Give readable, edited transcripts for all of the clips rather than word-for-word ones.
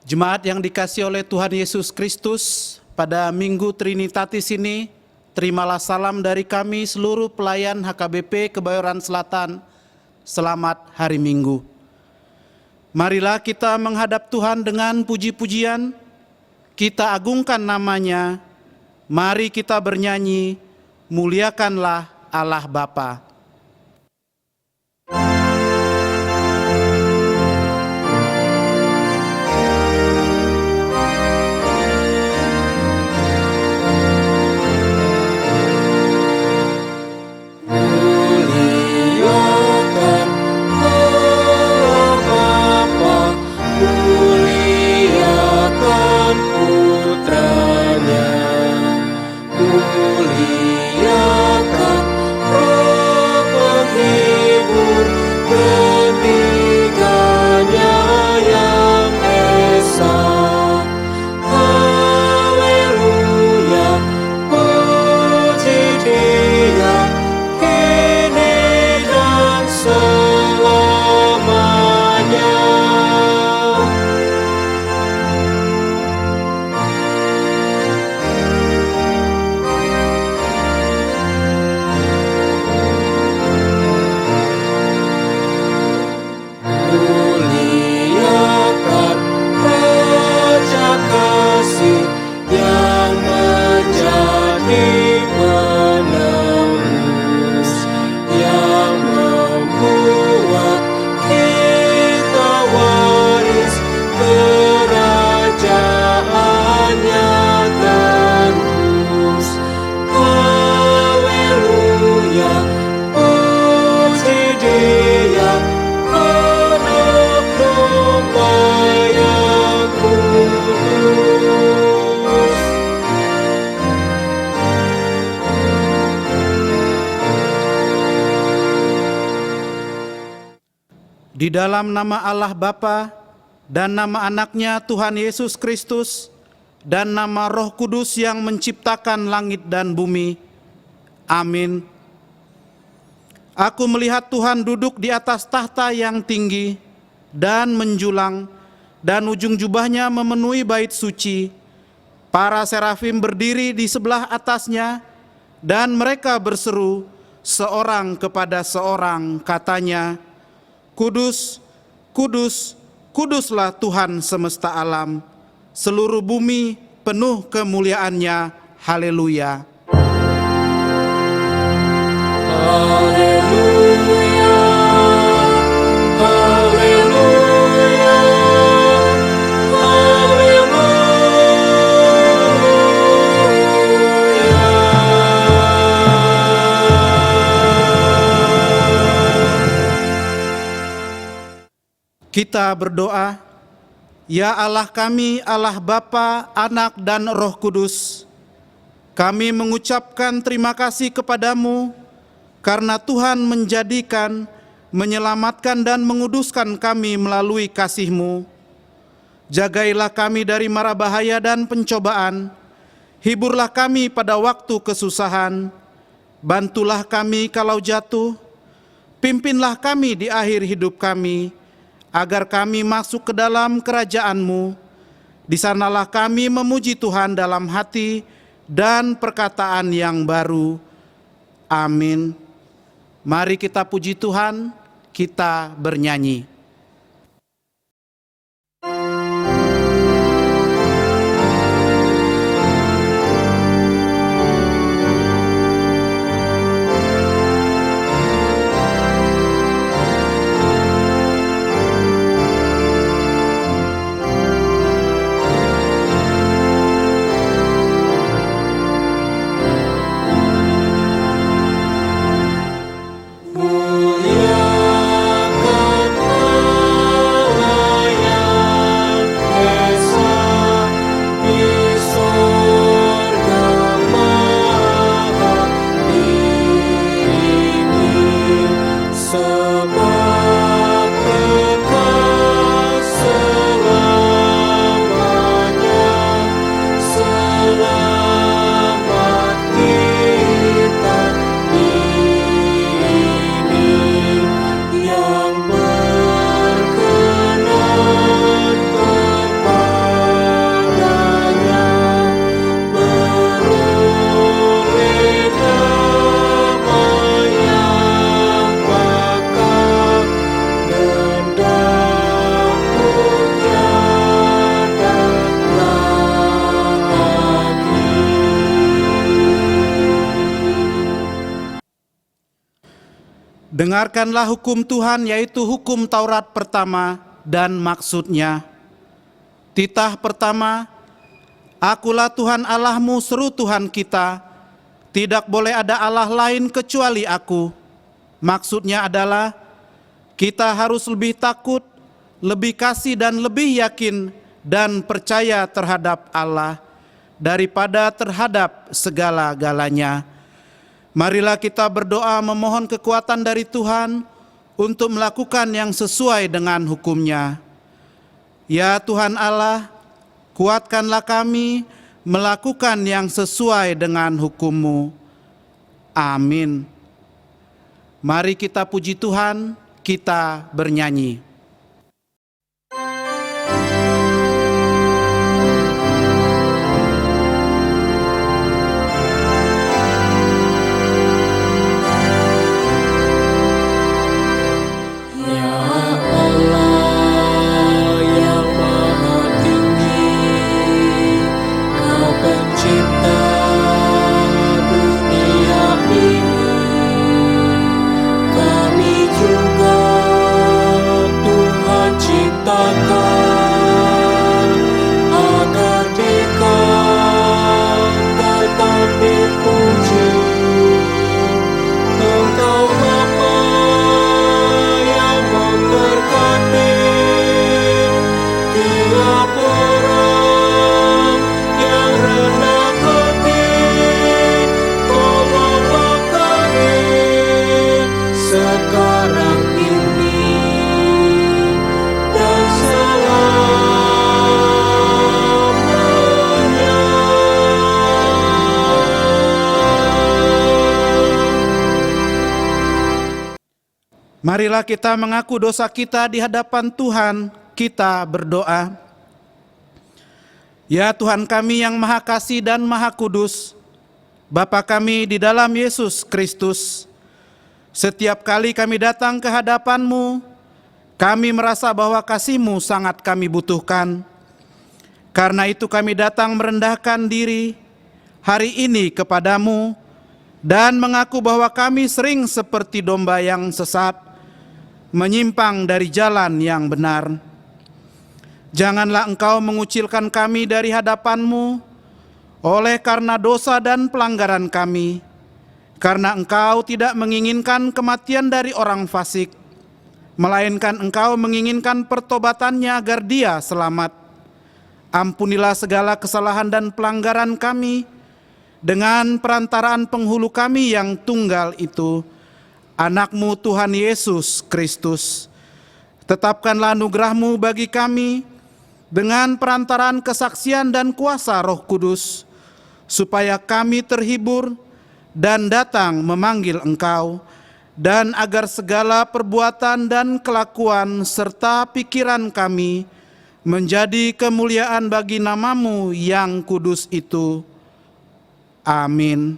Jemaat yang dikasihi oleh Tuhan Yesus Kristus, pada Minggu Trinitatis ini, terimalah salam dari kami seluruh pelayan HKBP Kebayoran Selatan. Selamat hari Minggu. Marilah kita menghadap Tuhan dengan puji-pujian, kita agungkan namanya, mari kita bernyanyi, muliakanlah Allah Bapa. Di dalam nama Allah Bapa dan nama anaknya Tuhan Yesus Kristus dan nama Roh Kudus yang menciptakan langit dan bumi. Amin. Aku melihat Tuhan duduk di atas tahta yang tinggi dan menjulang, dan ujung jubahnya memenuhi bait suci. Para serafim berdiri di sebelah atasnya, dan mereka berseru seorang kepada seorang, katanya, Kudus, kudus, kuduslah Tuhan semesta alam. Seluruh bumi penuh kemuliaannya. Haleluya. Haleluya. Haleluya. Kita berdoa, ya Allah kami, Allah Bapa, Anak, dan Roh Kudus, kami mengucapkan terima kasih kepadamu karena Tuhan menjadikan, menyelamatkan, dan menguduskan kami melalui kasih-Mu. Jagailah kami dari mara bahaya dan pencobaan, hiburlah kami pada waktu kesusahan, bantulah kami kalau jatuh, pimpinlah kami di akhir hidup kami, agar kami masuk ke dalam kerajaan-Mu. Di sanalah kami memuji Tuhan dalam hati dan perkataan yang baru. Amin. Mari kita puji Tuhan, kita bernyanyi. Muliakan Dengarkanlah hukum Tuhan, yaitu hukum Taurat pertama dan maksudnya. Titah pertama, Akulah Tuhan Allahmu, seru Tuhan kita, tidak boleh ada Allah lain kecuali Aku. Maksudnya adalah, kita harus lebih takut, lebih kasih dan lebih yakin dan percaya terhadap Allah daripada terhadap segala-galanya. Marilah kita berdoa memohon kekuatan dari Tuhan untuk melakukan yang sesuai dengan hukum-Nya. Ya Tuhan Allah, kuatkanlah kami melakukan yang sesuai dengan hukum-Mu. Amin. Mari kita puji Tuhan, kita bernyanyi. Marilah kita mengaku dosa kita di hadapan Tuhan, kita berdoa. Ya Tuhan kami yang Maha Kasih dan Maha Kudus, Bapa kami di dalam Yesus Kristus, setiap kali kami datang ke hadapan-Mu, kami merasa bahwa kasih-Mu sangat kami butuhkan. Karena itu kami datang merendahkan diri hari ini kepadamu dan mengaku bahwa kami sering seperti domba yang sesat, menyimpang dari jalan yang benar. Janganlah Engkau mengucilkan kami dari hadapan-Mu oleh karena dosa dan pelanggaran kami, karena Engkau tidak menginginkan kematian dari orang fasik, melainkan Engkau menginginkan pertobatannya agar dia selamat. Ampunilah segala kesalahan dan pelanggaran kami dengan perantaraan penghulu kami yang tunggal itu, Anak-Mu Tuhan Yesus Kristus. Tetapkanlah anugerah-Mu bagi kami dengan perantaraan kesaksian dan kuasa Roh Kudus, supaya kami terhibur dan datang memanggil Engkau, dan agar segala perbuatan dan kelakuan serta pikiran kami menjadi kemuliaan bagi nama-Mu yang kudus itu. Amin.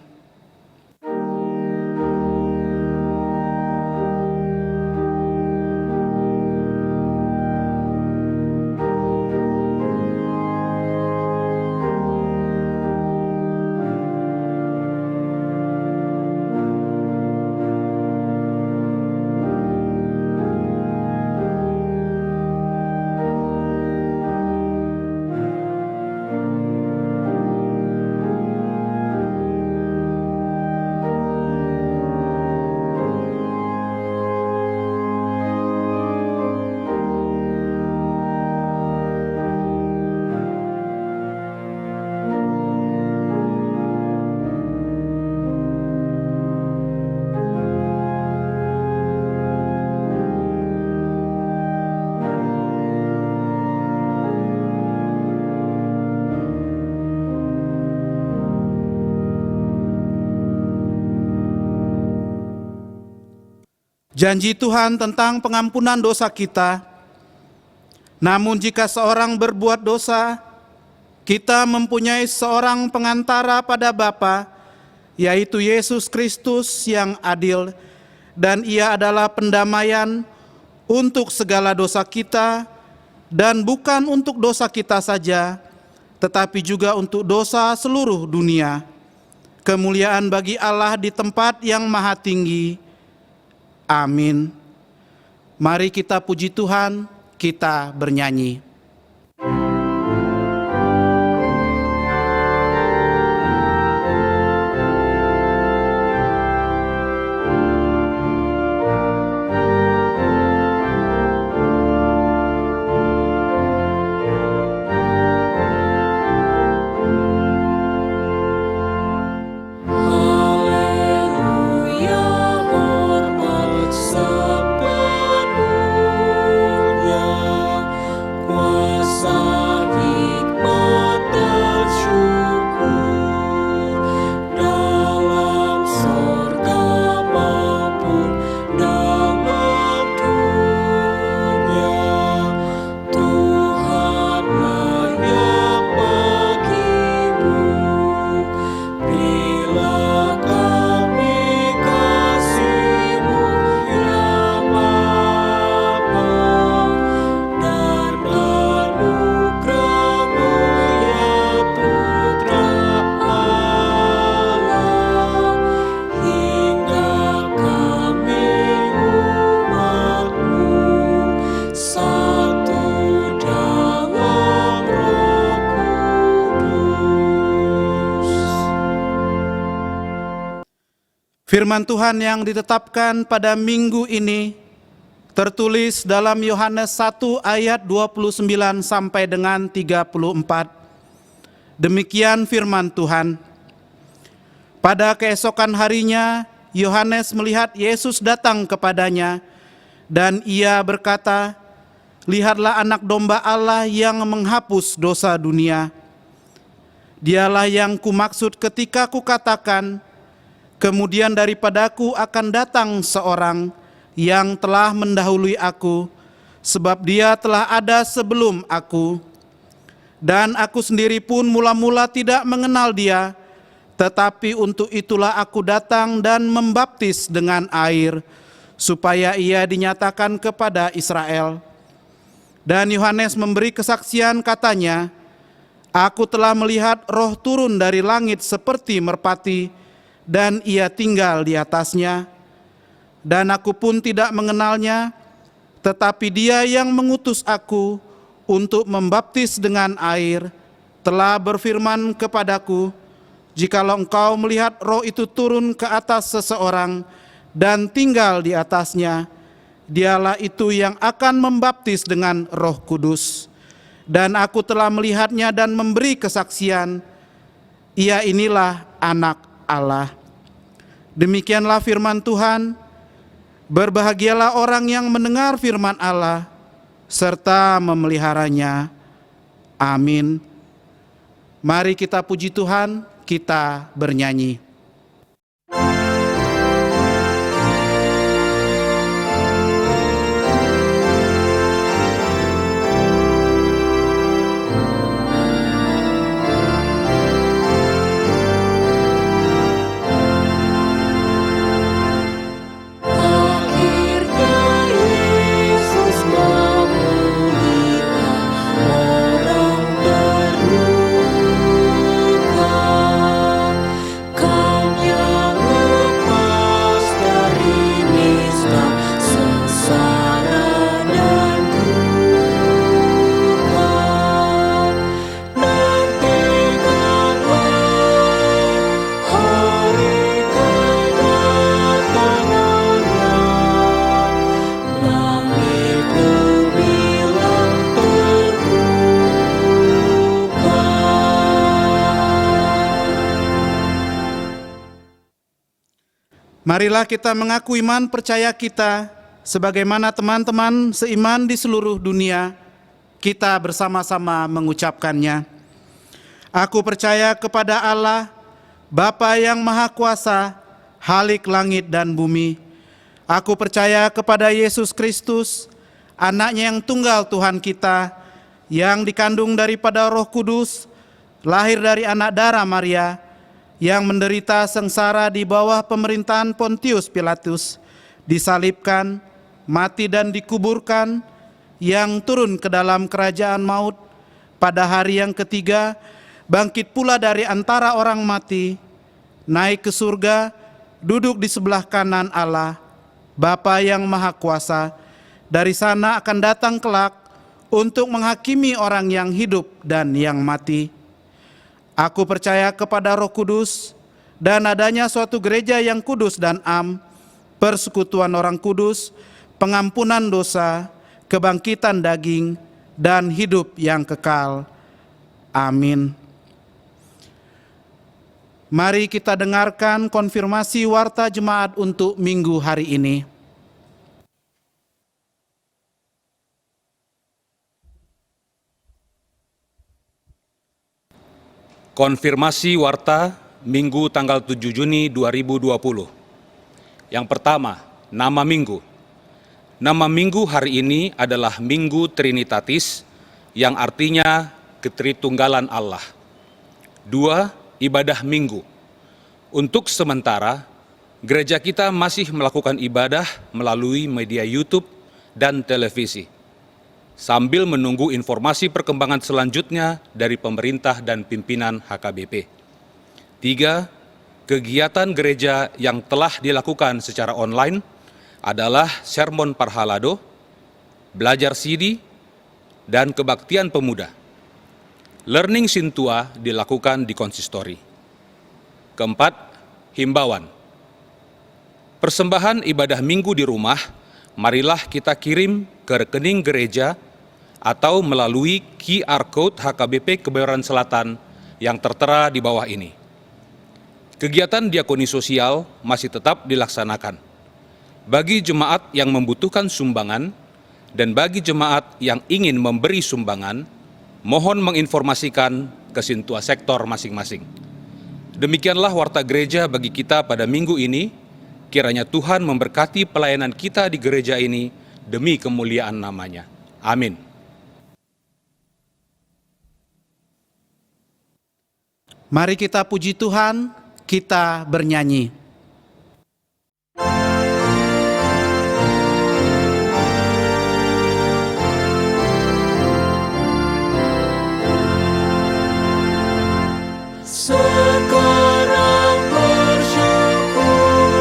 Janji Tuhan tentang pengampunan dosa kita. Namun jika seorang berbuat dosa, kita mempunyai seorang pengantara pada Bapa, yaitu Yesus Kristus yang adil, dan Ia adalah pendamaian untuk segala dosa kita, dan bukan untuk dosa kita saja, tetapi juga untuk dosa seluruh dunia. Kemuliaan bagi Allah di tempat yang maha tinggi. Amin. Mari kita puji Tuhan, kita bernyanyi. Haleluya, hormat sepenuhnya, kuasa hikmat dan syukur, dalam sorga maupun dalam dunia. Tuhan layak bagimu, berilah kami kasih-Mu ya Bapa, dan anugerah-Mu ya Putra Allah, hingga kami umat-Mu satu dalam Roh Kudus. Firman Tuhan yang ditetapkan pada minggu ini tertulis dalam Yohanes 1 ayat 29 sampai dengan 34. Demikian firman Tuhan. Pada keesokan harinya, Yohanes melihat Yesus datang kepadanya, dan ia berkata, "Lihatlah anak domba Allah yang menghapus dosa dunia. Dialah yang kumaksud ketika kukatakan, kemudian daripadaku akan datang seorang yang telah mendahului aku, sebab dia telah ada sebelum aku. Dan aku sendiri pun mula-mula tidak mengenal dia, tetapi untuk itulah aku datang dan membaptis dengan air, supaya ia dinyatakan kepada Israel." Dan Yohanes memberi kesaksian, katanya, "Aku telah melihat Roh turun dari langit seperti merpati, dan ia tinggal di atasnya. Dan aku pun tidak mengenalnya, tetapi dia yang mengutus aku untuk membaptis dengan air telah berfirman kepadaku, jikalau engkau melihat Roh itu turun ke atas seseorang dan tinggal di atasnya, dialah itu yang akan membaptis dengan Roh Kudus. Dan aku telah melihatnya dan memberi kesaksian, ia inilah Anak Allah." Demikianlah firman Tuhan. Berbahagialah orang yang mendengar firman Allah serta memeliharanya. Amin. Mari kita puji Tuhan, kita bernyanyi. Akhirnya Yesus memulihkan orang terluka, kaum yang lepas dari nista, sengsara dan duka. Nantikanlah hari kedatangannya, langit gemilang terbuka. Marilah kita mengaku iman percaya kita, sebagaimana teman-teman seiman di seluruh dunia, kita bersama-sama mengucapkannya. Aku percaya kepada Allah, Bapa yang Maha Kuasa, Halik langit dan bumi. Aku percaya kepada Yesus Kristus, Anaknya yang tunggal Tuhan kita, yang dikandung daripada Roh Kudus, lahir dari anak darah Maria, yang menderita sengsara di bawah pemerintahan Pontius Pilatus, disalibkan, mati dan dikuburkan, yang turun ke dalam kerajaan maut, pada hari yang ketiga, bangkit pula dari antara orang mati, naik ke surga, duduk di sebelah kanan Allah, Bapa yang Maha Kuasa, dari sana akan datang kelak untuk menghakimi orang yang hidup dan yang mati. Aku percaya kepada Roh Kudus dan adanya suatu gereja yang kudus dan am, persekutuan orang kudus, pengampunan dosa, kebangkitan daging, dan hidup yang kekal. Amin. Mari kita dengarkan konfirmasi warta jemaat untuk minggu hari ini. Konfirmasi warta Minggu tanggal 7 Juni 2020. Yang pertama, nama minggu. Nama minggu hari ini adalah Minggu Trinitatis, yang artinya Ketritunggalan Allah. 2. Ibadah minggu. Untuk sementara, gereja kita masih melakukan ibadah melalui media YouTube dan televisi, sambil menunggu informasi perkembangan selanjutnya dari pemerintah dan pimpinan HKBP. 3. Kegiatan gereja yang telah dilakukan secara online adalah sermon parhalado, belajar CD, dan kebaktian pemuda. Learning Sintua dilakukan di konsistori. Keempat, himbauan. Persembahan ibadah minggu di rumah, marilah kita kirim ke rekening gereja atau melalui QR Code HKBP Kebayoran Selatan yang tertera di bawah ini. Kegiatan diakoni sosial masih tetap dilaksanakan. Bagi jemaat yang membutuhkan sumbangan dan bagi jemaat yang ingin memberi sumbangan, mohon menginformasikan ke Sintua sektor masing-masing. Demikianlah warta gereja bagi kita pada minggu ini. Kiranya Tuhan memberkati pelayanan kita di gereja ini demi kemuliaan nama-Nya. Amin. Mari kita puji Tuhan, kita bernyanyi. Sekarang bersyukur,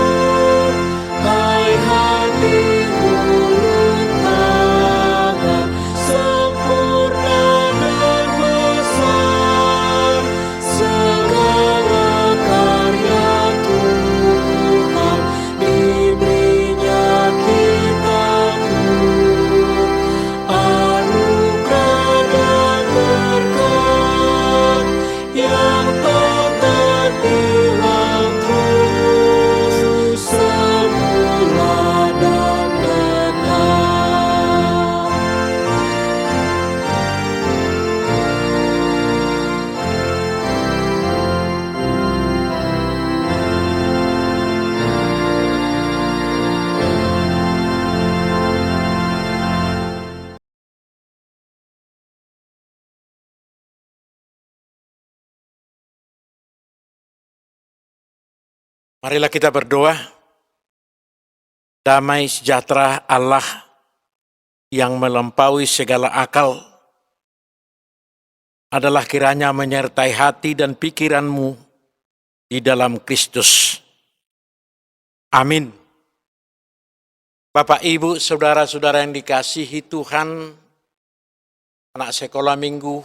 hai hati mulut tangan, sempurna dan besar segala karya Tuhan, diberinya kita pun anugerah dan berkat yang tak terhilang terus semula dan kekal. Marilah kita berdoa. Damai sejahtera Allah yang melampaui segala akal adalah kiranya menyertai hati dan pikiranmu di dalam Kristus. Amin. Bapak, Ibu, saudara-saudara yang dikasihi Tuhan, anak sekolah minggu,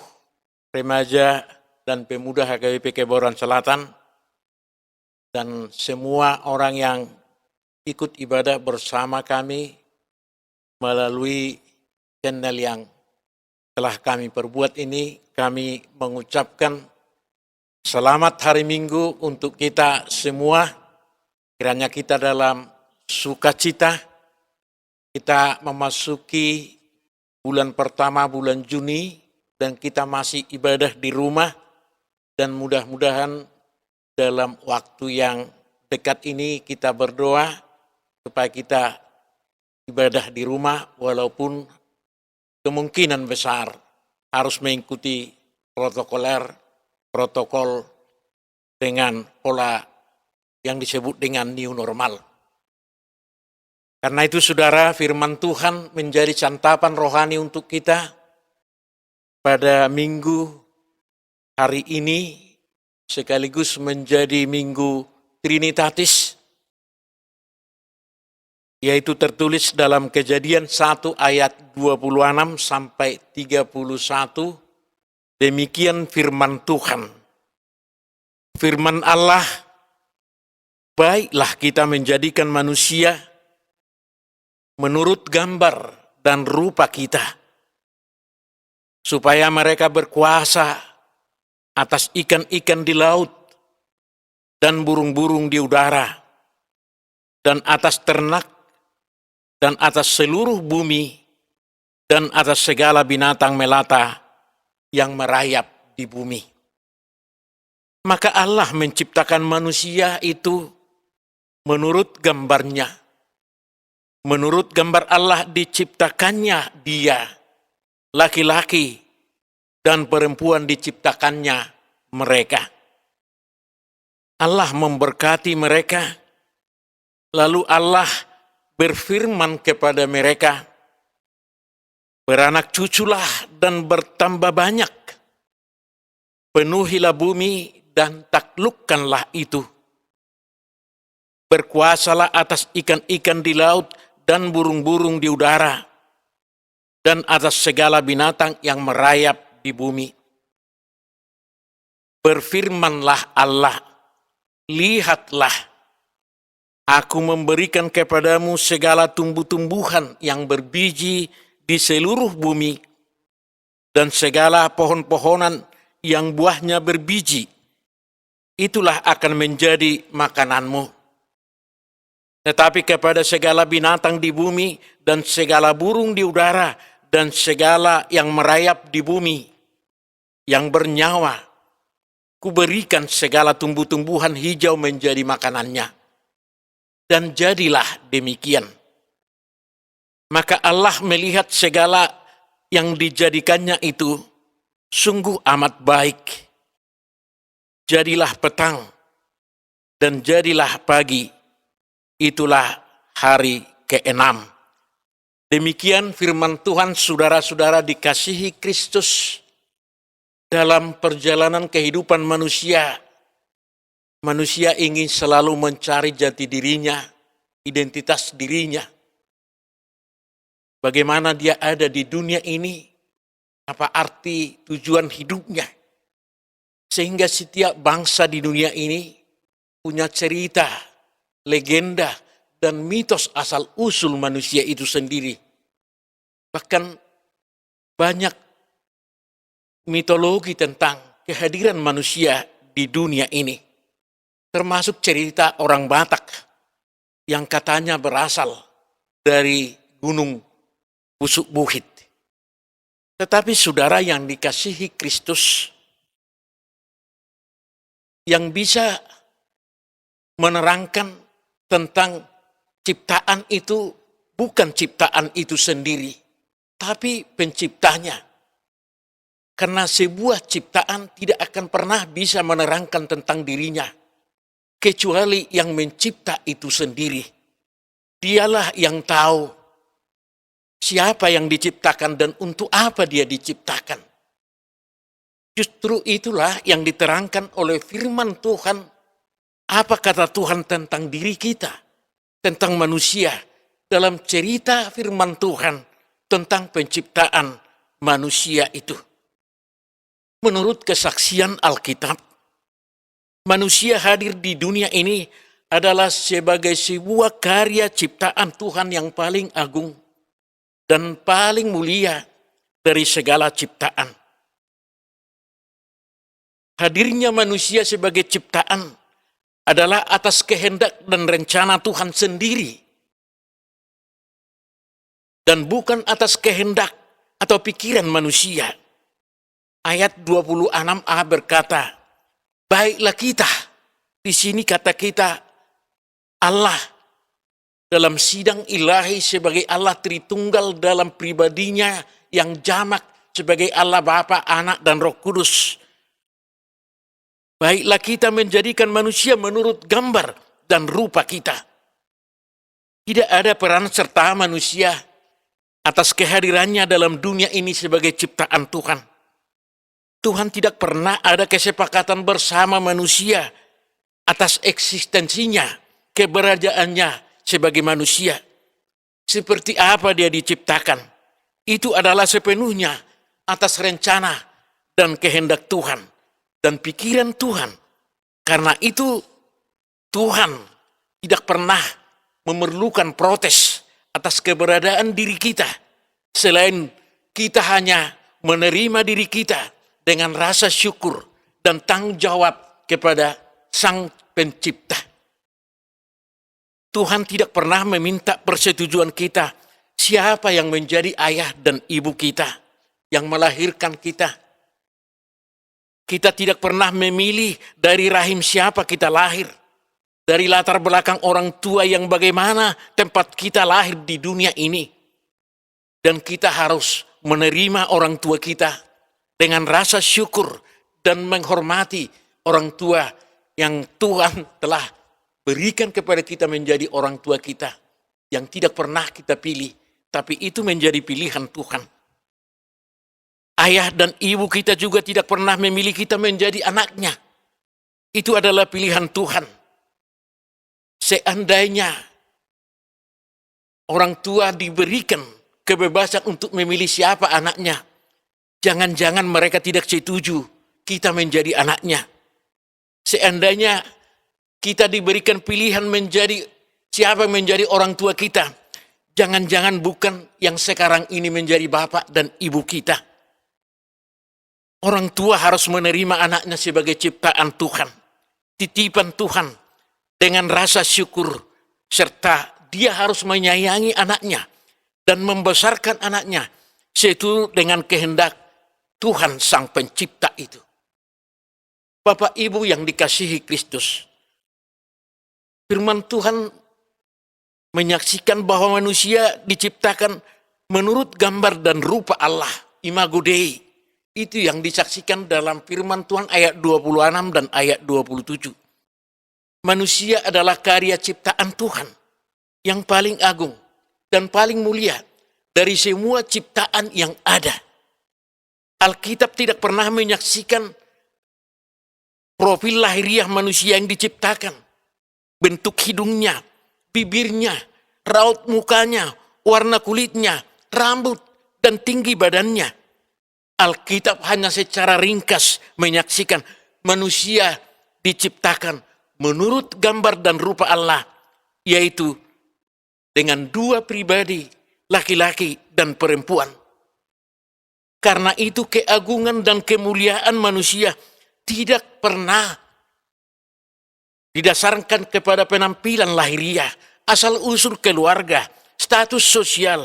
remaja, dan pemuda HKBP Kebayoran Selatan, dan semua orang yang ikut ibadah bersama kami melalui channel yang telah kami perbuat ini, kami mengucapkan selamat hari Minggu untuk kita semua. Kiranya kita dalam sukacita, kita memasuki bulan pertama, bulan Juni, dan kita masih ibadah di rumah, dan mudah-mudahan dalam waktu yang dekat ini kita berdoa supaya kita ibadah di rumah walaupun kemungkinan besar harus mengikuti protokol dengan pola yang disebut dengan new normal. Karena itu saudara, firman Tuhan menjadi santapan rohani untuk kita pada minggu hari ini, sekaligus menjadi Minggu Trinitatis. yaitu tertulis dalam Kejadian 1 ayat 26 sampai 31. Demikian firman Tuhan. Firman Allah, baiklah kita menjadikan manusia menurut gambar dan rupa kita, supaya mereka berkuasa atas ikan-ikan di laut dan burung-burung di udara, dan atas ternak, dan atas seluruh bumi, dan atas segala binatang melata yang merayap di bumi. Maka Allah menciptakan manusia itu menurut gambarnya. Menurut gambar Allah diciptakannya dia, laki-laki dan perempuan diciptakannya mereka. Allah memberkati mereka, lalu Allah berfirman kepada mereka, beranak cuculah dan bertambah banyak, penuhilah bumi dan taklukkanlah itu. Berkuasalah atas ikan-ikan di laut dan burung-burung di udara, dan atas segala binatang yang merayap di bumi. Berfirmanlah Allah, lihatlah, aku memberikan kepadamu segala tumbuh-tumbuhan yang berbiji di seluruh bumi, dan segala pohon-pohonan yang buahnya berbiji, itulah akan menjadi makananmu. Tetapi kepada segala binatang di bumi, dan segala burung di udara, dan segala yang merayap di bumi, yang bernyawa, kuberikan segala tumbuh-tumbuhan hijau menjadi makanannya. Dan jadilah demikian. Maka Allah melihat segala yang dijadikannya itu sungguh amat baik. Jadilah petang dan jadilah pagi, itulah hari ke-6. Demikian firman Tuhan, saudara-saudara dikasihi Kristus. Dalam perjalanan kehidupan manusia, manusia ingin selalu mencari jati dirinya, identitas dirinya. Bagaimana dia ada di dunia ini, apa arti tujuan hidupnya. Sehingga setiap bangsa di dunia ini punya cerita, legenda, dan mitos asal-usul manusia itu sendiri. Bahkan banyak mitologi tentang kehadiran manusia di dunia ini. Termasuk cerita orang Batak yang katanya berasal dari Gunung Pusuk Buhit. Tetapi saudara yang dikasihi Kristus, yang bisa menerangkan tentang ciptaan itu bukan ciptaan itu sendiri, tapi penciptanya. Karena sebuah ciptaan tidak akan pernah bisa menerangkan tentang dirinya, kecuali yang mencipta itu sendiri. Dialah yang tahu siapa yang diciptakan dan untuk apa dia diciptakan. Justru itulah yang diterangkan oleh firman Tuhan. Apa kata Tuhan tentang diri kita, tentang manusia, dalam cerita firman Tuhan tentang penciptaan manusia itu. Menurut kesaksian Alkitab, manusia hadir di dunia ini adalah sebagai sebuah karya ciptaan Tuhan yang paling agung dan paling mulia dari segala ciptaan. Hadirnya manusia sebagai ciptaan adalah atas kehendak dan rencana Tuhan sendiri, dan bukan atas kehendak atau pikiran manusia. Ayat 26a berkata, baiklah kita. Di sini kata kita, Allah dalam sidang ilahi sebagai Allah Tritunggal dalam pribadinya yang jamak sebagai Allah Bapa, Anak, dan Roh Kudus. Baiklah kita menjadikan manusia menurut gambar dan rupa kita. Tidak ada peran serta manusia atas kehadirannya dalam dunia ini sebagai ciptaan Tuhan. Tuhan tidak pernah ada kesepakatan bersama manusia atas eksistensinya, keberadaannya sebagai manusia. seperti apa dia diciptakan, itu adalah sepenuhnya atas rencana dan kehendak Tuhan dan pikiran Tuhan. Karena itu Tuhan tidak pernah memerlukan protes atas keberadaan diri kita, selain kita hanya menerima diri kita dengan rasa syukur dan tanggung jawab kepada Sang Pencipta. Tuhan tidak pernah meminta persetujuan kita siapa yang menjadi ayah dan ibu kita, yang melahirkan kita. Kita tidak pernah memilih dari rahim siapa kita lahir, dari latar belakang orang tua yang bagaimana tempat kita lahir di dunia ini. Dan kita harus menerima orang tua kita dengan rasa syukur dan menghormati orang tua yang Tuhan telah berikan kepada kita menjadi orang tua kita, yang tidak pernah kita pilih, tapi itu menjadi pilihan Tuhan. Ayah dan ibu kita juga tidak pernah memilih kita menjadi anaknya. Itu adalah pilihan Tuhan. Seandainya orang tua diberikan kebebasan untuk memilih siapa anaknya, jangan-jangan mereka tidak setuju kita menjadi anaknya. Seandainya kita diberikan pilihan menjadi siapa yang menjadi orang tua kita, jangan-jangan bukan yang sekarang ini menjadi bapak dan ibu kita. Orang tua harus menerima anaknya sebagai ciptaan Tuhan, titipan Tuhan dengan rasa syukur, serta dia harus menyayangi anaknya dan membesarkan anaknya seturut dengan kehendak Tuhan Sang Pencipta itu. Bapak Ibu yang dikasihi Kristus, firman Tuhan menyaksikan bahwa manusia diciptakan menurut gambar dan rupa Allah, imago Dei. Itu yang disaksikan dalam firman Tuhan ayat 26 dan ayat 27. Manusia adalah karya ciptaan Tuhan yang paling agung dan paling mulia dari semua ciptaan yang ada. Alkitab tidak pernah menyaksikan profil lahiriah manusia yang diciptakan. Bentuk hidungnya, bibirnya, raut mukanya, warna kulitnya, rambut, dan tinggi badannya. Alkitab hanya secara ringkas menyaksikan manusia diciptakan menurut gambar dan rupa Allah, yaitu dengan dua pribadi, laki-laki dan perempuan. Karena itu keagungan dan kemuliaan manusia tidak pernah didasarkan kepada penampilan lahiriah, asal-usul keluarga, status sosial,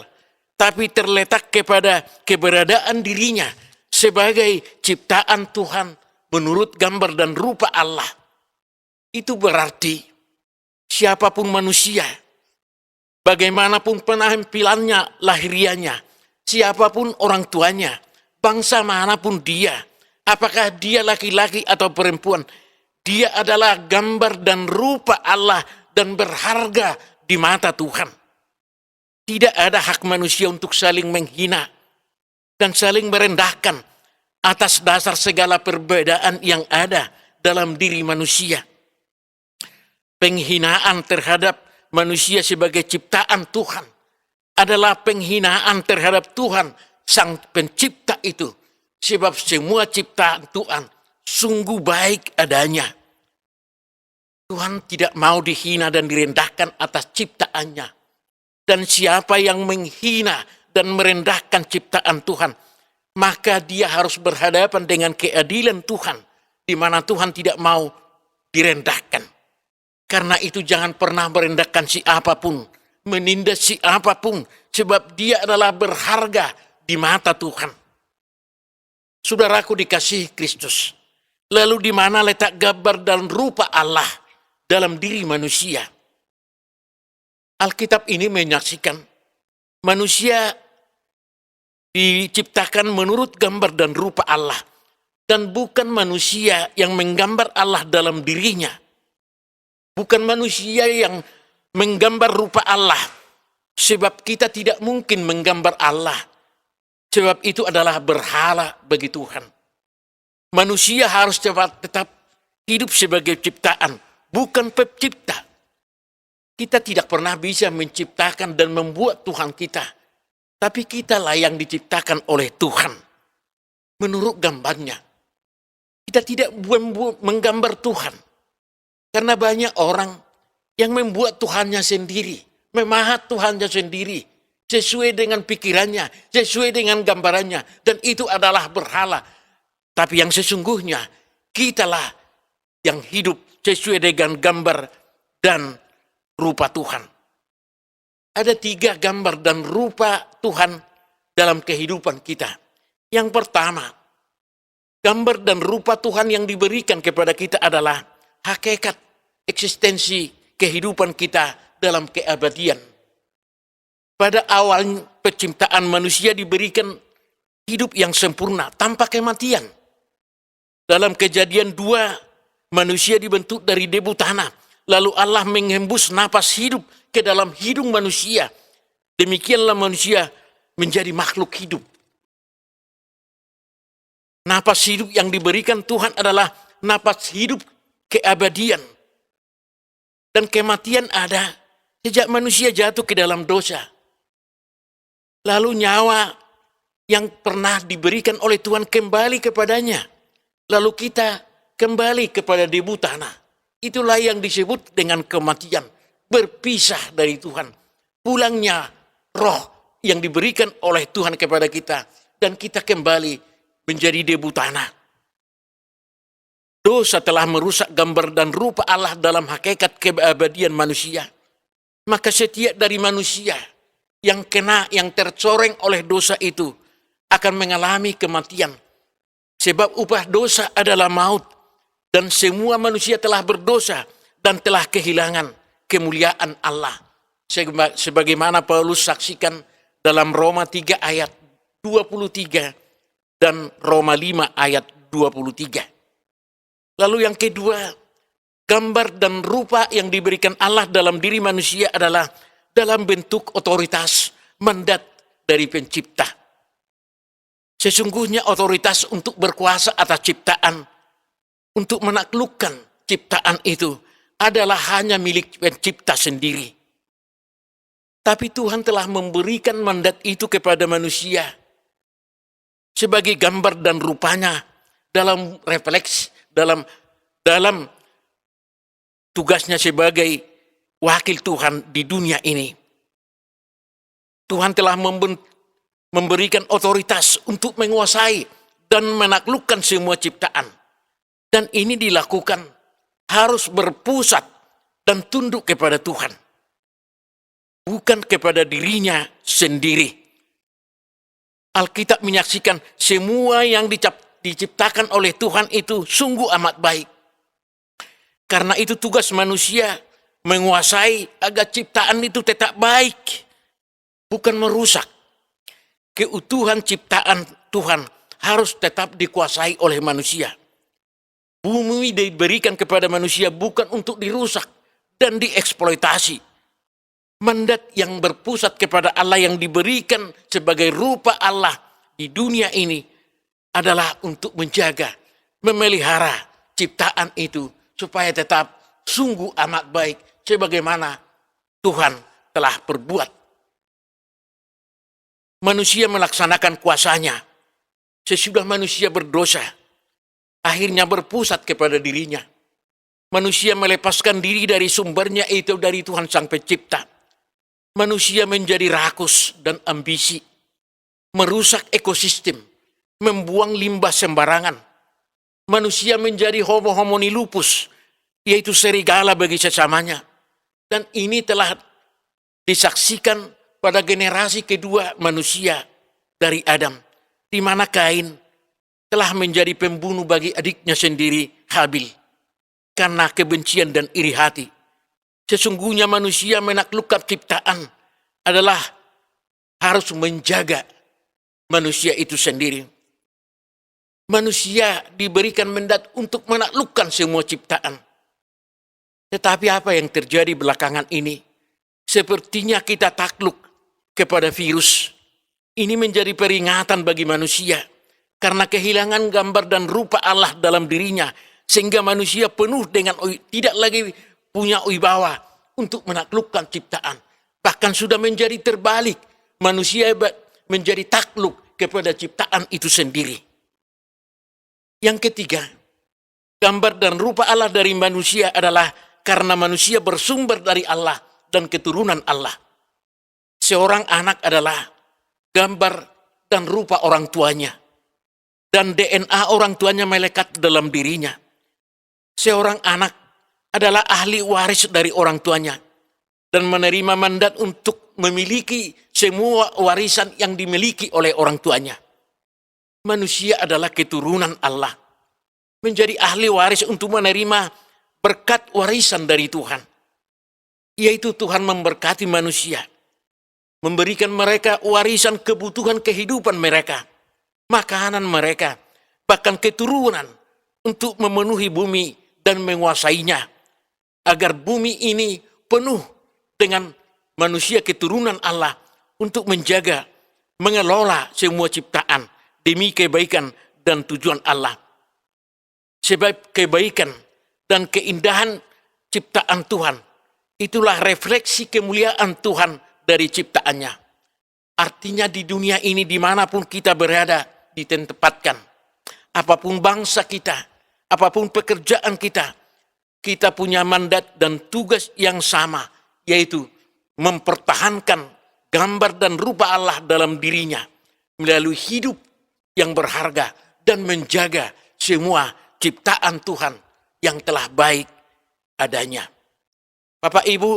tapi terletak kepada keberadaan dirinya sebagai ciptaan Tuhan menurut gambar dan rupa Allah. Itu berarti siapapun manusia, bagaimanapun penampilannya lahiriahnya, siapapun orang tuanya, bangsa manapun dia, apakah dia laki-laki atau perempuan, dia adalah gambar dan rupa Allah dan berharga di mata Tuhan. Tidak ada hak manusia untuk saling menghina dan saling merendahkan atas dasar segala perbedaan yang ada dalam diri manusia. Penghinaan terhadap manusia sebagai ciptaan Tuhan adalah penghinaan terhadap Tuhan Sang Pencipta itu. Sebab semua ciptaan Tuhan sungguh baik adanya. Tuhan tidak mau dihina dan direndahkan atas ciptaannya. Dan siapa yang menghina dan merendahkan ciptaan Tuhan, maka dia harus berhadapan dengan keadilan Tuhan, di mana Tuhan tidak mau direndahkan. Karena itu jangan pernah merendahkan siapapun, menindas siapapun, sebab dia adalah berharga di mata Tuhan. Saudaraku dikasihi Kristus, lalu di mana letak gambar dan rupa Allah dalam diri manusia? Alkitab ini menyaksikan manusia diciptakan menurut gambar dan rupa Allah, dan bukan manusia yang menggambar Allah dalam dirinya. Bukan manusia yang menggambar rupa Allah, sebab kita tidak mungkin menggambar Allah, sebab itu adalah berhala bagi Tuhan. Manusia harus tetap hidup sebagai ciptaan, bukan pencipta. Kita tidak pernah bisa menciptakan dan membuat Tuhan kita. Tapi kitalah yang diciptakan oleh Tuhan. Menurut gambarnya. Kita tidak menggambar Tuhan. Karena banyak orang yang membuat Tuhannya sendiri. Memahat Tuhannya sendiri. Sesuai dengan pikirannya. Sesuai dengan gambarannya. Dan itu adalah berhala. Tapi yang sesungguhnya kitalah yang hidup sesuai dengan gambar dan rupa Tuhan. Ada 3 gambar dan rupa Tuhan dalam kehidupan kita. Yang pertama, gambar dan rupa Tuhan yang diberikan kepada kita adalah hakikat eksistensi kehidupan kita dalam keabadian. Pada awal penciptaan manusia diberikan hidup yang sempurna tanpa kematian. Dalam Kejadian 2, manusia dibentuk dari debu tanah. Lalu Allah menghembus napas hidup ke dalam hidung manusia. Demikianlah manusia menjadi makhluk hidup. Napas hidup yang diberikan Tuhan adalah napas hidup keabadian. Dan kematian ada sejak manusia jatuh ke dalam dosa. Lalu nyawa yang pernah diberikan oleh Tuhan kembali kepadanya. Lalu kita kembali kepada debu tanah. Itulah yang disebut dengan kematian. Berpisah dari Tuhan. Pulangnya roh yang diberikan oleh Tuhan kepada kita. Dan kita kembali menjadi debu tanah. Dosa telah merusak gambar dan rupa Allah dalam hakikat keabadian manusia. Maka setiap dari manusia yang tercoreng oleh dosa itu akan mengalami kematian. Sebab upah dosa adalah maut. Dan semua manusia telah berdosa dan telah kehilangan kemuliaan Allah. Sebagaimana Paulus saksikan dalam Roma 3 ayat 23 dan Roma 5 ayat 23. Lalu yang kedua, gambar dan rupa yang diberikan Allah dalam diri manusia adalah dalam bentuk otoritas, mandat dari pencipta. Sesungguhnya otoritas untuk berkuasa atas ciptaan, untuk menaklukkan ciptaan itu adalah hanya milik pencipta sendiri. Tapi Tuhan telah memberikan mandat itu kepada manusia sebagai gambar dan rupanya dalam refleks, dalam tugasnya sebagai wakil Tuhan di dunia ini. Tuhan telah memberikan otoritas untuk menguasai dan menaklukkan semua ciptaan. Dan ini dilakukan harus berpusat dan tunduk kepada Tuhan. Bukan kepada dirinya sendiri. Alkitab menyaksikan semua yang diciptakan oleh Tuhan itu sungguh amat baik. Karena itu tugas manusia menguasai agar ciptaan itu tetap baik. Bukan merusak. Keutuhan ciptaan Tuhan harus tetap dikuasai oleh manusia. Bumi diberikan kepada manusia bukan untuk dirusak dan dieksploitasi. Mandat yang berpusat kepada Allah yang diberikan sebagai rupa Allah di dunia ini adalah untuk menjaga, memelihara ciptaan itu supaya tetap sungguh amat baik sebagaimana Tuhan telah berbuat. Manusia melaksanakan kuasanya sesudah manusia berdosa. Akhirnya berpusat kepada dirinya. Manusia melepaskan diri dari sumbernya itu dari Tuhan Sang Pencipta. Manusia menjadi rakus dan ambisi. Merusak ekosistem. Membuang limbah sembarangan. Manusia menjadi homo homini lupus. Yaitu serigala bagi sesamanya. Dan ini telah disaksikan pada generasi kedua manusia dari Adam. Di mana Kain telah menjadi pembunuh bagi adiknya sendiri, Habil, karena kebencian dan iri hati. Sesungguhnya manusia menaklukkan ciptaan adalah harus menjaga manusia itu sendiri. Manusia diberikan mandat untuk menaklukkan semua ciptaan. Tetapi apa yang terjadi belakangan ini? Sepertinya kita takluk kepada virus. Ini menjadi peringatan bagi manusia. Karena kehilangan gambar dan rupa Allah dalam dirinya. Sehingga manusia penuh dengan tidak lagi punya wibawa. untuk menaklukkan ciptaan. Bahkan sudah menjadi terbalik. Manusia menjadi takluk kepada ciptaan itu sendiri. Yang ketiga, gambar dan rupa Allah dari manusia adalah karena manusia bersumber dari Allah dan keturunan Allah. Seorang anak adalah gambar dan rupa orang tuanya. Dan DNA orang tuanya melekat dalam dirinya. Seorang anak adalah ahli waris dari orang tuanya. Dan menerima mandat untuk memiliki semua warisan yang dimiliki oleh orang tuanya. Manusia adalah keturunan Allah. Menjadi ahli waris untuk menerima berkat warisan dari Tuhan. Yaitu Tuhan memberkati manusia. Memberikan mereka warisan kebutuhan kehidupan mereka. Makanan mereka. Bahkan keturunan untuk memenuhi bumi dan menguasainya. Agar bumi ini penuh dengan manusia keturunan Allah untuk menjaga, mengelola semua ciptaan demi kebaikan dan tujuan Allah. Sebab kebaikan dan keindahan ciptaan Tuhan, itulah refleksi kemuliaan Tuhan dari ciptaannya. Artinya di dunia ini dimanapun kita berada, ditempatkan. Apapun bangsa kita, apapun pekerjaan kita, kita punya mandat dan tugas yang sama, yaitu mempertahankan gambar dan rupa Allah dalam dirinya melalui hidup yang berharga dan menjaga semua ciptaan Tuhan yang telah baik adanya. Bapak Ibu,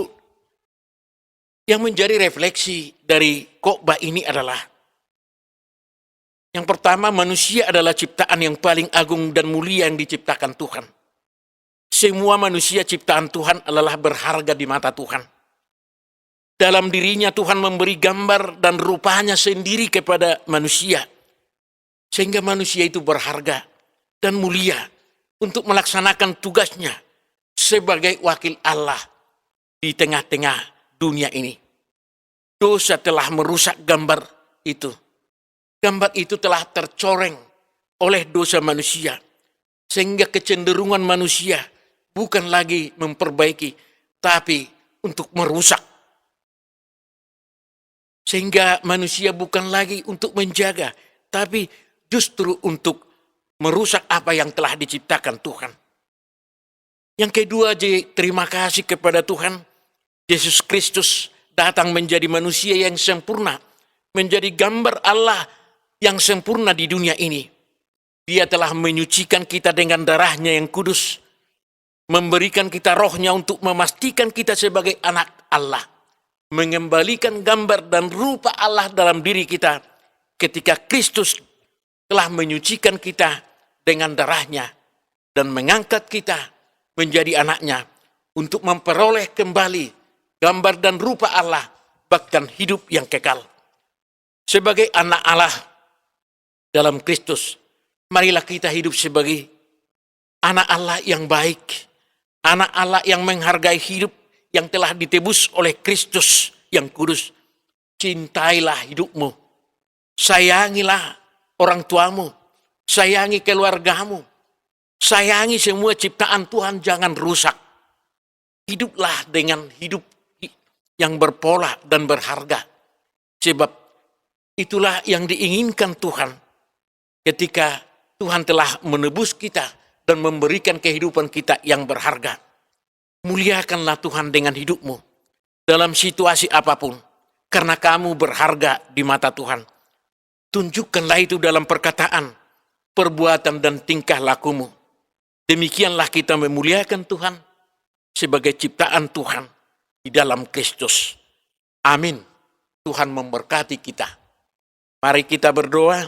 yang menjadi refleksi dari khotbah ini adalah yang pertama, manusia adalah ciptaan yang paling agung dan mulia yang diciptakan Tuhan. Semua manusia ciptaan Tuhan adalah berharga di mata Tuhan. Dalam dirinya Tuhan memberi gambar dan rupanya sendiri kepada manusia. Sehingga manusia itu berharga dan mulia untuk melaksanakan tugasnya sebagai wakil Allah di tengah-tengah dunia ini. Dosa telah merusak gambar itu. Gambar itu telah tercoreng oleh dosa manusia. Sehingga kecenderungan manusia bukan lagi memperbaiki, tapi untuk merusak. Sehingga manusia bukan lagi untuk menjaga, tapi justru untuk merusak apa yang telah diciptakan Tuhan. Yang kedua, terima kasih kepada Tuhan. Yesus Kristus datang menjadi manusia yang sempurna, menjadi gambar Allah yang sempurna di dunia ini. Dia telah menyucikan kita dengan darahnya yang kudus, memberikan kita rohnya untuk memastikan kita sebagai anak Allah, mengembalikan gambar dan rupa Allah dalam diri kita ketika Kristus telah menyucikan kita dengan darahnya dan mengangkat kita menjadi anaknya untuk memperoleh kembali gambar dan rupa Allah, bahkan hidup yang kekal. Sebagai anak Allah dalam Kristus, marilah kita hidup sebagai anak Allah yang baik, anak Allah yang menghargai hidup yang telah ditebus oleh Kristus yang kudus. Cintailah hidupmu, sayangilah orang tuamu, sayangi keluargamu, sayangi semua ciptaan Tuhan, jangan rusak. Hiduplah dengan hidup yang berpola dan berharga. Sebab itulah yang diinginkan Tuhan ketika Tuhan telah menebus kita dan memberikan kehidupan kita yang berharga. Muliakanlah Tuhan dengan hidupmu dalam situasi apapun, karena kamu berharga di mata Tuhan. Tunjukkanlah itu dalam perkataan, perbuatan, dan tingkah lakumu. Demikianlah kita memuliakan Tuhan sebagai ciptaan Tuhan di dalam Kristus. Amin. Tuhan memberkati kita. Mari kita berdoa.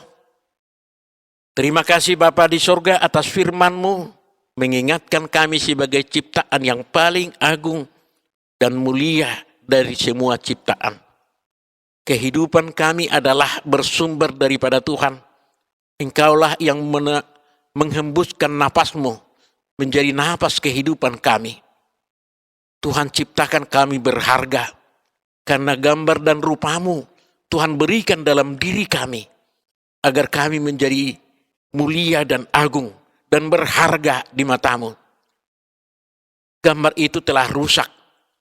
Terima kasih Bapa di sorga atas firman-Mu, mengingatkan kami sebagai ciptaan yang paling agung dan mulia dari semua ciptaan. Kehidupan kami adalah bersumber daripada Tuhan. Engkaulah yang menghembuskan nafas-Mu menjadi nafas kehidupan kami. Tuhan ciptakan kami berharga karena gambar dan rupa-Mu Tuhan berikan dalam diri kami agar kami menjadi mulia dan agung dan berharga di mata-Mu. Gambar itu telah rusak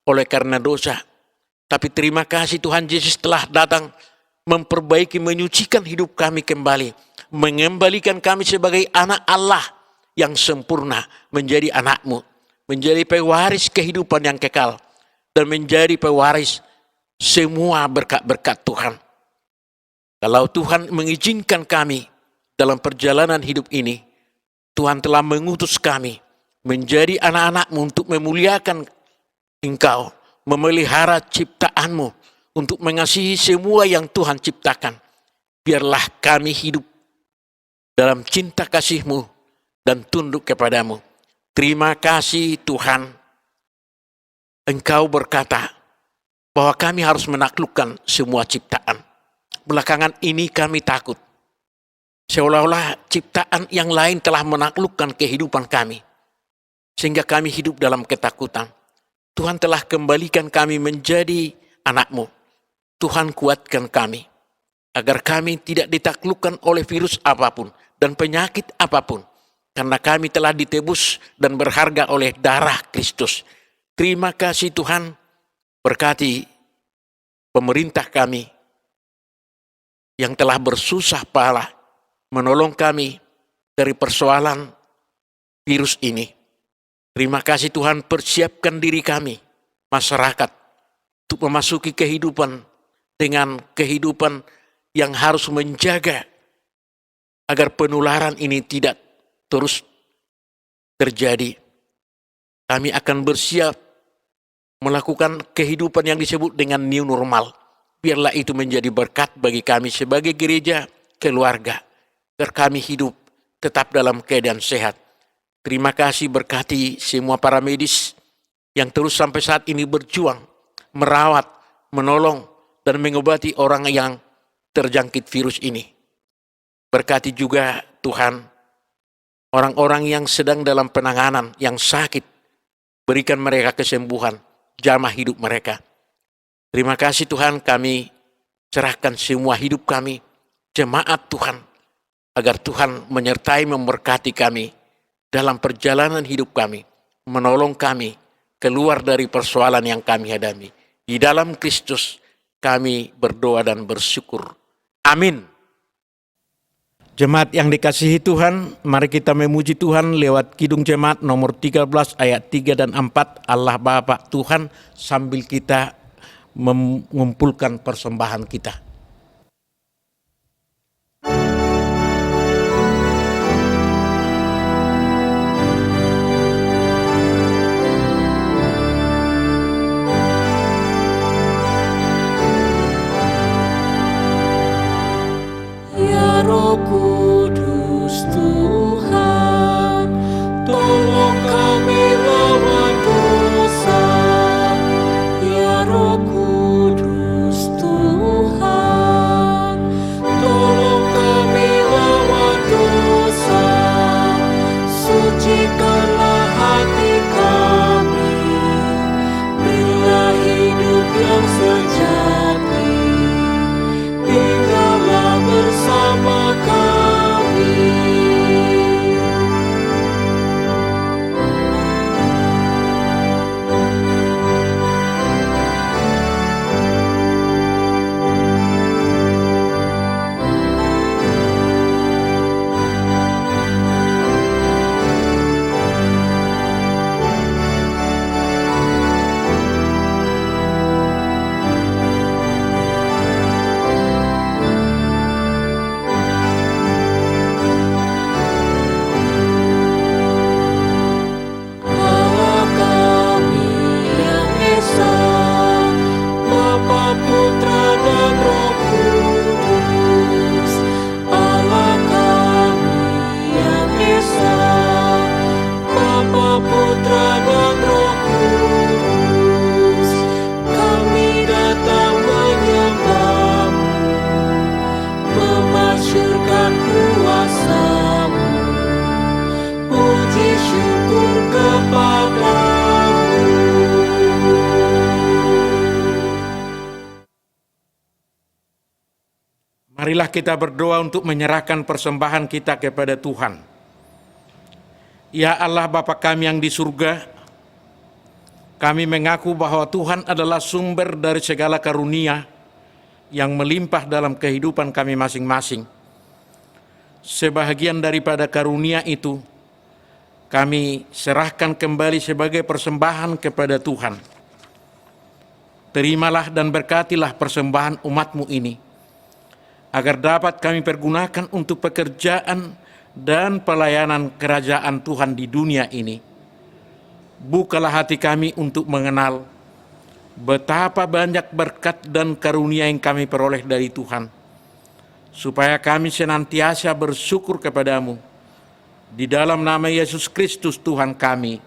oleh karena dosa. Tapi terima kasih Tuhan Yesus telah datang memperbaiki, menyucikan hidup kami kembali. Mengembalikan kami sebagai anak Allah yang sempurna, menjadi anak-Mu, menjadi pewaris kehidupan yang kekal, dan menjadi pewaris semua berkat-berkat Tuhan. Kalau Tuhan mengizinkan kami dalam perjalanan hidup ini, Tuhan telah mengutus kami menjadi anak-anak-Mu untuk memuliakan Engkau, memelihara ciptaan-Mu, untuk mengasihi semua yang Tuhan ciptakan. Biarlah kami hidup dalam cinta kasih-Mu dan tunduk kepada-Mu. Terima kasih Tuhan, Engkau berkata bahwa kami harus menaklukkan semua ciptaan. Belakangan ini kami takut, seolah-olah ciptaan yang lain telah menaklukkan kehidupan kami, sehingga kami hidup dalam ketakutan. Tuhan telah kembalikan kami menjadi anak-Mu. Tuhan kuatkan kami, agar kami tidak ditaklukkan oleh virus apapun dan penyakit apapun, karena kami telah ditebus dan berharga oleh darah Kristus. Terima kasih Tuhan, berkati pemerintah kami yang telah bersusah payah menolong kami dari persoalan virus ini. Terima kasih Tuhan, persiapkan diri kami, masyarakat, untuk memasuki kehidupan dengan kehidupan yang harus menjaga agar penularan ini tidak terus terjadi. Kami akan bersiap melakukan kehidupan yang disebut dengan new normal. Biarlah itu menjadi berkat bagi kami sebagai gereja, keluarga, agar kami hidup tetap dalam keadaan sehat. Terima kasih, berkati semua para medis yang terus sampai saat ini berjuang, merawat, menolong, dan mengobati orang yang terjangkit virus ini. Berkati juga Tuhan orang-orang yang sedang dalam penanganan, yang sakit, berikan mereka kesembuhan, jamah hidup mereka. Terima kasih Tuhan, kami serahkan semua hidup kami, jemaat Tuhan, agar Tuhan menyertai, memberkati kami dalam perjalanan hidup kami, menolong kami keluar dari persoalan yang kami hadapi. Di dalam Kristus kami berdoa dan bersyukur. Amin. Jemaat yang dikasihi Tuhan, mari kita memuji Tuhan lewat Kidung Jemaat nomor 13 ayat 3 dan 4. Allah Bapa Tuhan, sambil kita mengumpulkan persembahan kita. Ya Roh Kudus Tuhan, tolong kami lawan dosa. Ya Roh Kudus Tuhan, tolong kami lawan dosa. Sucikanlah hati kami, berilah hidup yang sejati. Tinggallah bersama kami. Allah kami yang Esa, Bapa, Putra, dan Roh Kudus. Allah kami yang Esa, Bapa, Putra, dan Roh Kudus. Kami datang menyembah-Mu, memasyurkan kuasa-Mu. Puji syukur kepadamu. Marilah kita berdoa untuk menyerahkan persembahan kita kepada Tuhan. Ya Allah Bapa kami yang di surga, Kami mengaku bahwa Tuhan adalah sumber dari segala karunia yang melimpah dalam kehidupan kami masing-masing. Sebahagian daripada karunia itu kami serahkan kembali sebagai persembahan kepada Tuhan. Terimalah dan berkatilah persembahan umat-Mu ini, agar dapat kami pergunakan untuk pekerjaan dan pelayanan kerajaan Tuhan di dunia ini. Bukalah hati kami untuk mengenal betapa banyak berkat dan karunia yang kami peroleh dari Tuhan, supaya kami senantiasa bersyukur kepadamu. Di dalam nama Yesus Kristus Tuhan kami.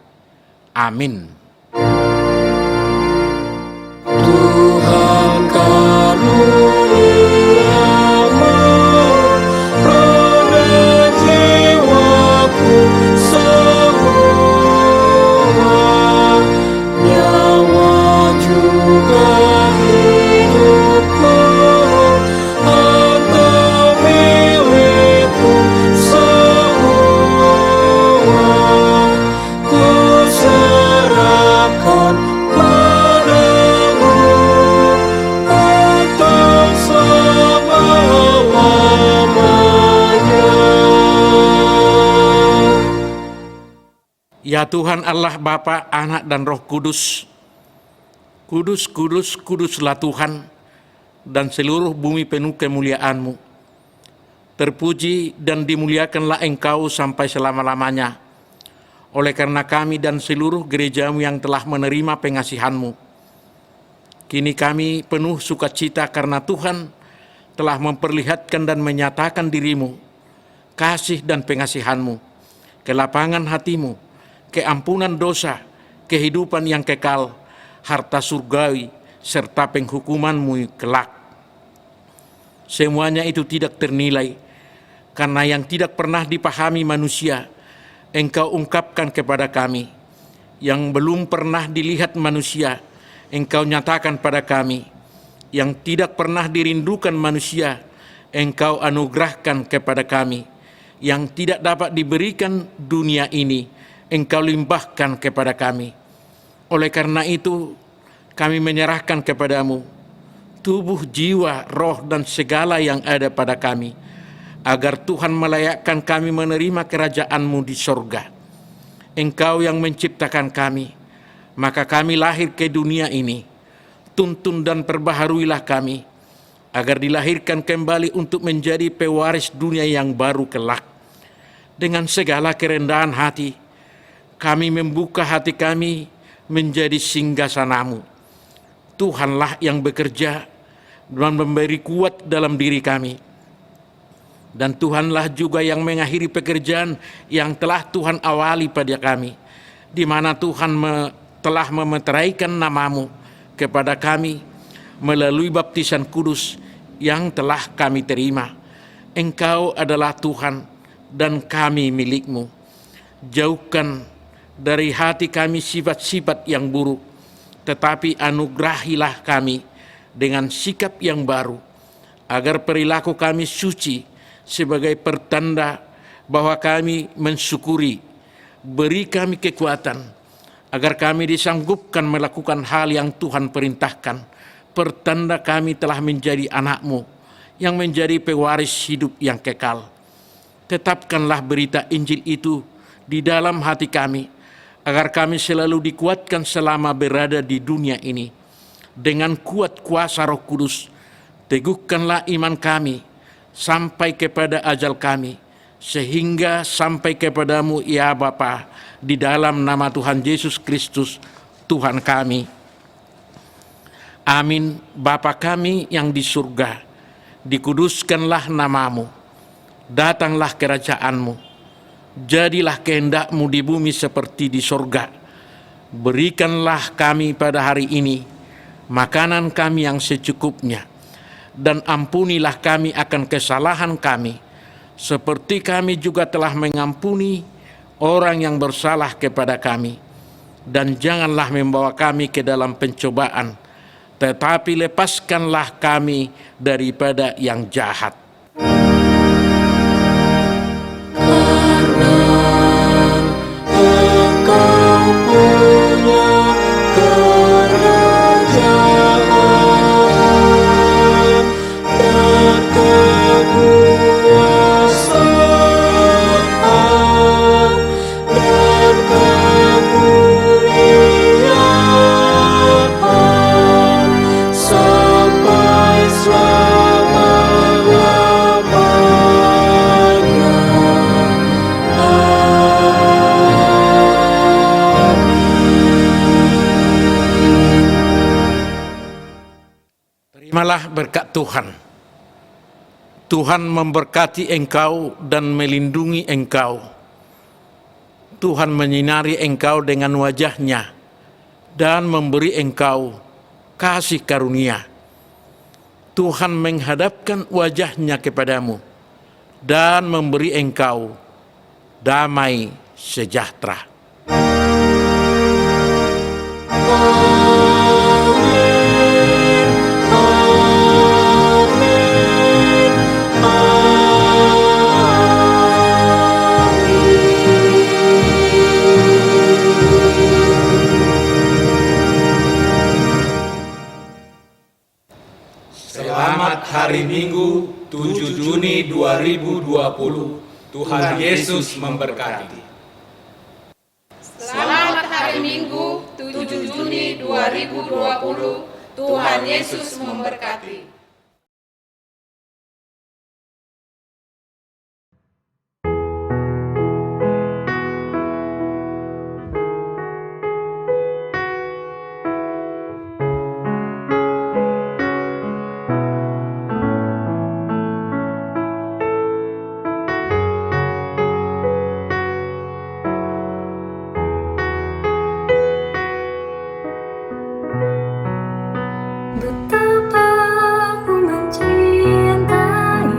Amin. Tuhan karuniamu pada jiwaku semua, nyawa juga hidupku, Engkau milikku semua, ku serahkan padamu untuk selama-lamanya. Ya Tuhan Allah Bapa, Anak dan Roh Kudus, kudus, kudus, kuduslah Tuhan, dan seluruh bumi penuh kemuliaan-Mu. Terpuji dan dimuliakanlah Engkau sampai selama-lamanya, oleh karena kami dan seluruh gereja-Mu yang telah menerima pengasihan-Mu. Kini kami penuh sukacita karena Tuhan telah memperlihatkan dan menyatakan diri-Mu, kasih dan pengasihan-Mu, kelapangan hati-Mu, keampunan dosa, kehidupan yang kekal, harta surgawi, serta penghukuman-Mu kelak. Semuanya itu tidak ternilai, karena yang tidak pernah dipahami manusia, Engkau ungkapkan kepada kami. Yang belum pernah dilihat manusia, Engkau nyatakan pada kami. Yang tidak pernah dirindukan manusia, Engkau anugerahkan kepada kami. Yang tidak dapat diberikan dunia ini, Engkau limpahkan kepada kami. Oleh karena itu, kami menyerahkan kepadamu tubuh, jiwa, roh, dan segala yang ada pada kami, agar Tuhan melayakkan kami menerima kerajaan-Mu di sorga. Engkau yang menciptakan kami, maka kami lahir ke dunia ini. Tuntun dan perbaharuilah kami, agar dilahirkan kembali untuk menjadi pewaris dunia yang baru kelak. Dengan segala kerendahan hati, kami membuka hati kami menjadi singgasana-Mu. Tuhanlah yang bekerja dan memberi kuat dalam diri kami. Dan Tuhanlah juga yang mengakhiri pekerjaan yang telah Tuhan awali pada kami, di mana Tuhan telah memeteraikan nama-Mu kepada kami melalui baptisan kudus yang telah kami terima. Engkau adalah Tuhan dan kami milik-Mu. Jauhkan dari hati kami sifat-sifat yang buruk, tetapi anugerahilah kami dengan sikap yang baru, agar perilaku kami suci sebagai pertanda bahwa kami mensyukuri. Beri kami kekuatan, agar kami disanggupkan melakukan hal yang Tuhan perintahkan, pertanda kami telah menjadi anak-Mu yang menjadi pewaris hidup yang kekal. Tetapkanlah berita Injil itu di dalam hati kami, agar kami selalu dikuatkan selama berada di dunia ini. Dengan kuat kuasa Roh Kudus, teguhkanlah iman kami sampai kepada ajal kami, sehingga sampai kepadamu ya Bapa, di dalam nama Tuhan Yesus Kristus Tuhan kami. Amin. Bapa kami yang di surga, dikuduskanlah nama-Mu, datanglah kerajaan-Mu, jadilah kehendak-Mu di bumi seperti di sorga. Berikanlah kami pada hari ini makanan kami yang secukupnya, dan ampunilah kami akan kesalahan kami, seperti kami juga telah mengampuni orang yang bersalah kepada kami. Dan janganlah membawa kami ke dalam pencobaan, tetapi lepaskanlah kami daripada yang jahat. Engkau punya Terimalah berkat Tuhan. Tuhan memberkati engkau dan melindungi engkau. Tuhan menyinari engkau dengan wajah-Nya dan memberi engkau kasih karunia. Tuhan menghadapkan wajah-Nya kepadamu dan memberi engkau damai sejahtera. Selamat Hari Minggu 7 Juni 2020. Tuhan Yesus memberkati. Selamat Hari Minggu 7 Juni 2020. Tuhan Yesus memberkati. Betapa aku mencintai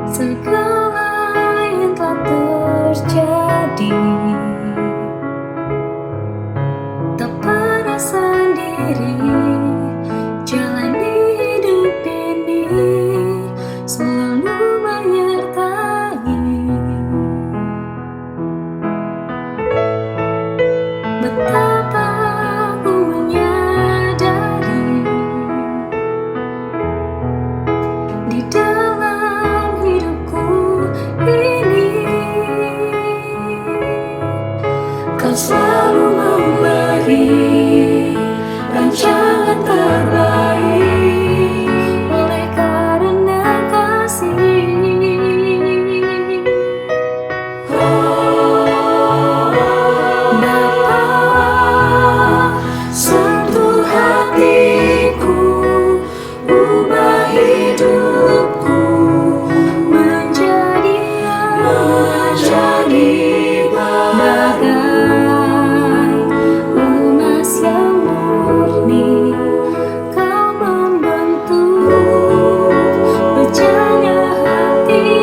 segala yang telah terjadi. Tak pernah sendiri jalani hidup ini, selalu menyertai. Betapa aku menyadari di dalam hidupku ini Kau selalu memberi rancangan terbaik oleh karena kasih. Bapa, sentuh hatiku, ubah hidupku menjadi bagai emas yang murni. Kau membentuk berjaya hati